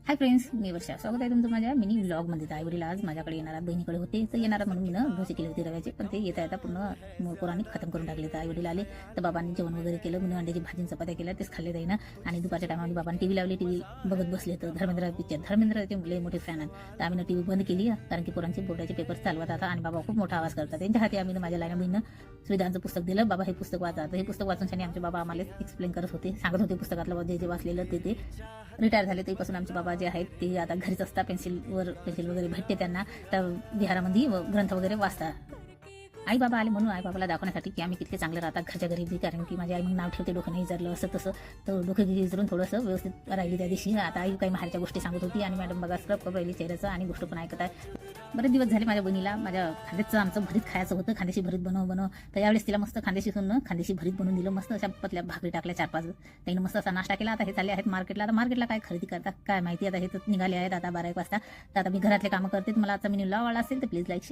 Hi friends, मी वर्षा. स्वागत आहे तुमचं माझ्या मिनी व्लॉगमध्ये. तर आईवडील आज माझ्याकडे येणार, बहिणीकडे होते. तर येणार म्हणून मी डोसे केले होते रव्याचे, पण ते येता येता पूर्ण पोरांनी खतम करून टाकले. तर आईवडील आले तर बाबांनी जेवण वगैरे केलं. मी अंड्याची भाजी चपात्या केल्या, तेच खाल्ले जाईना. आणि दुपारच्या टायमामध्ये बाबांनी टीव्ही लावली, टीव्ही बघत बसले. तर धर्मेंद्रचे लय मोठे फॅन आहेत. तर आम्ही टीव्ही बंद केली, कारण की पोरांचे बोर्डाचे पेपर चालवत आता आणि बाबा खूप मोठा आवाज करतात. त्यांच्या हाती आम्ही माझ्या लहान बहिणीनं सुविधांचं पुस्तक दिलं. बाबा हे पुस्तक वाचा. तर हे पुस्तक वाचून आमचे बाबा आम्हाला एक्सप्लेन करत होते, सांगत होते पुस्तकातलं जे वाचलेलं ते रिटायर झाले. तेपासून आमचे बाबा जे आहेत ते आता घरीच असतात. पेन्सिल वगैरे भेटते त्यांना. तर विहारामध्ये ग्रंथ वगैरे वाचतात. आई बाबा आले म्हणून आई बाबाला दाखवण्यासाठी की आम्ही किती चांगले राहतात घरच्या घरी. कारण की माझी आई मग नाव ठेवते, डोकं नाही विचारलं असं तसं. तर डोकं विचारून थोडंसं व्यवस्थित राहिली त्या दिवशी. आता आई काही माहेरच्या गोष्टी सांगत होती आणि मॅडम बघा स्क्रब करून राहिली चेहऱ्याचं आणि गोष्ट पण ऐकत आहे. बरेच दिवस झाले माझ्या बहिणीला माझ्या खांद्याचं आमचं भरीत खायचं होतं. खांद्याशी भरीत बनव. तर यावेळेस तिला मस्त खांद्याशी भरीत बनवून दिलं. मस्त अशा पतल्या भाकरी टाकल्या 4-5. त्याने मस्त असा नाश्ता केला. आता हे चालले आहेत मार्केटला. आता मार्केटला काय खरेदी करतात काय माहिती. आता हे तर निघाले आहेत आता 12 वाजता. तर आता मी घरातले कामं करते. तुम्हाला आजचा मेन्यू आवडला असेल तर प्लीज लाईक